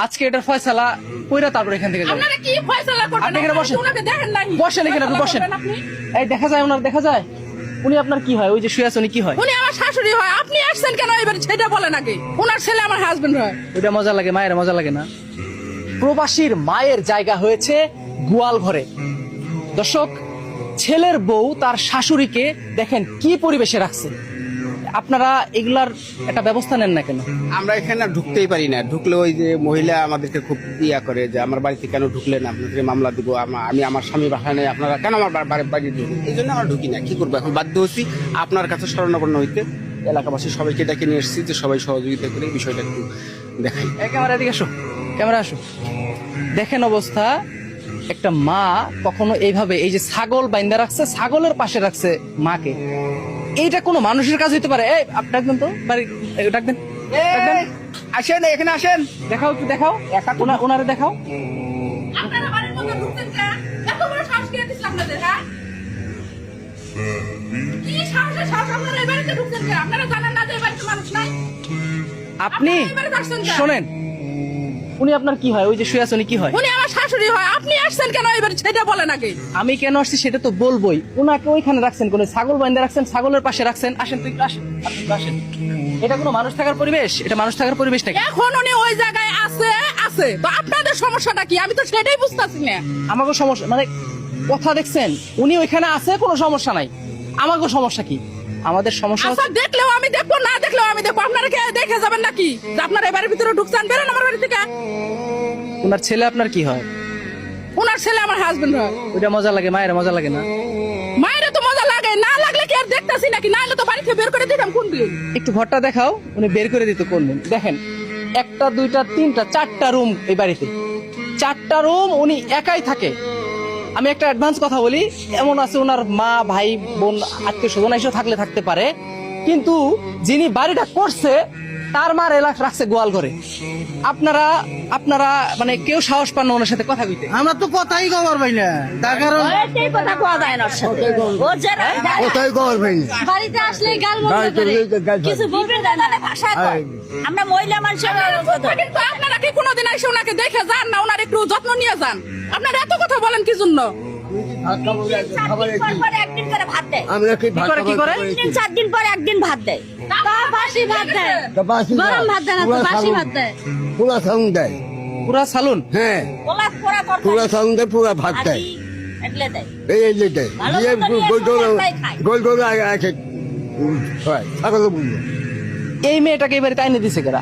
আজকে এটার ফয়সালা কইরা তারপর এখান থেকে যাবেন। আপনারা কি ফয়সালা করবেন? আপনি এখানে বসেন। ওনাকে দেখেন নাই? বসেন এখানে, আপনি বসেন। আপনি? এই দেখা যায়, ওনার দেখা যায়। উনি আপনার কি হয়? ওই যে শুয়ে আছে উনি কি হয়? উনি আমার শাশুড়ি হয়। আপনি আসছেন কেন এবার সেটা বলেন আগে। ওনার ছেলে আমার হাজবেন্ড হয়। ওইটা মজা লাগে, মায়ের মজা লাগে না? প্রবাসীর মায়ের জায়গা হয়েছে গোয়াল ঘরে। দর্শক, ছেলের বউ তার শাশুড়িকে দেখেন কি পরিবেশে রাখছে। আপনারা এগুলার একটা ব্যবস্থা নেন না কেন? আমরা এখানে আর ঢুকতেই পারি না। ঢুকলে ওই যে মহিলা আমাদেরকে খুব ইয়া করে যে আমার বাড়িতে কেন ঢুকলেন, আপনাদের মামলা দিব, আমি আমার স্বামী বাসায় নেই, আপনারা কেন আমার বাড়ি ঢুকলেন? এই জন্য আমরা ঢুকি না। কি করবো, এখন বাধ্য হচ্ছি আপনার কাছে শরণাপন্ন হইতে। এলাকাবাসী সবাইকে ডেকে নিয়ে এসেছি যে সবাই সহযোগিতা করে এই বিষয়টা একটু দেখাই। এই ক্যামেরা দিকে আসো, ক্যামেরা আসো। দেখেন অবস্থা, একটা মা কখনো এইভাবে এই যে ছাগল বাইন্দা রাখছে, ছাগলের পাশে রাখছে মাকে। এইটা কোনো মানুষের কাজ হইতে পারে? এই ডাকবেন তো বাড়ি, ডাকবেন, ডাকবেন। আসেন এখানে আসেন, দেখাও একটু, দেখাও ওনারে দেখাও। আপনারা বাড়ির মধ্যে ঢুকছেন কেন? এত বড় সাহস কে দিছে আপনাদের, হ্যাঁ? কি সাহসে সাহস আপনারা এই বাড়িতে ঢুকছেন কেন? আপনারা জানেন না যে এই বাড়িতে মানুষ নাই? আপনি আপনারা এই বাড়িতে আসছেন কেন? শোনেন, উনি আপনার কি হয়? ওই যে শুয়ে আছে উনি কি হয়? উনি আমার শাশুড়ি হয়। আপনি আসছেন কেন এবার সেটা বলেন আগে। আমি কেন আসছি সেটা তো বলবোই। উনাকে ওইখানে রাখছেন, কোন ছাগল বাইন্দা রাখছেন, ছাগলের পাশে রাখছেন। আসেন তো একটু, আসেন, আপনি একটু আসেন। এটা কোনো মানুষ থাকার পরিবেশ? এটা মানুষ থাকার পরিবেশ নাকি? এখন উনি ওই জায়গায় আছে আছে তো আপনাদের সমস্যাটা কি? আমি তো সেটাই বুঝতেছি না। আমাকে সমস্যা মানে কথা দেখছেন, উনি ওইখানে আছে, কোনো সমস্যা নাই। আমাকে সমস্যা কি? আমাদের সমস্যা আচ্ছা, হচ্ছে দেখলেও আমি দেখবো, না দেখলেও আমি দেখবো। আপনারা কে দেখে যাবেন নাকি যে আপনারা এবারে ভিতরে ঢুকছেন? বেরোন আমার বাড়ি থেকে। ওনার ছেলে আপনার কি হয়? ওনার ছেলে আমার হাজবেন্ড হয়। ওইটা মজা লাগে, মায়ের মজা লাগে না? মায়ের তো মজা লাগে, না লাগলে কি আর দেখতেছি নাকি? না হলে তো বাড়ি থেকে বের করে দিতাম কোন দিন। একটু ঘরটা দেখাও। উনি বের করে দিত কোন দিন? দেখেন, একটা দুইটা তিনটা চারটা রুম এই বাড়িতে, চারটা রুম উনি একাই থাকে। আমি একটা অ্যাডভান্স কথা বলি, এমন আছে ওনার মা ভাই বোন আত্মীয় স্বজন এসে থাকলে থাকতে পারে, কিন্তু যিনি বাড়িটা করছে তার মার এলাকা রাখছে গোয়াল ঘরে। আপনারা আপনারা মানে কেউ সাহস পান না ওনার সাথে কথা কইতে। আমরা তো কথাই কবার পাই না, তার কারণ এই কথা কোয়া যায় না ওর সাথে। ও যারা কথাই কবার পাই না। বাড়িতে আসলে গাল মন্দ করে কিছু বলবেন না, মানে ভাষা কয়। আমরা মহিলা মানুষের কিন্তু আপনারা কি কোনোদিন এসে ওনাকে দেখে যান না? ওনার একটু যত্ন নিয়ে যান। আপনারা এত কথা বলেন কি জন্য? একদিন করে ভাত দেয়, আমরা কি ভাত কি করে? 3-4 দিন পর একদিন ভাত দেয়। তা বাসি ভাত দেয়, গরম ভাত দেয় না, তো বাসি ভাত দেয়। পুরা সাউন্ড দেয়। পুরা সালুন? হ্যাঁ, ওলা পোড়া তরকারি পুরা সাউন্ড দেয়, পুরা ভাত দেয়। আদি এগুলো দেয়। এই যে দেয় ভালো দিয়ে মতো নিয়ে গোল গোল সবাই খায়। গোল গোল আছে হয় ছাগল বুঝলো। এই মেয়েটাকে এবারে তাইনে দিছে কেরা?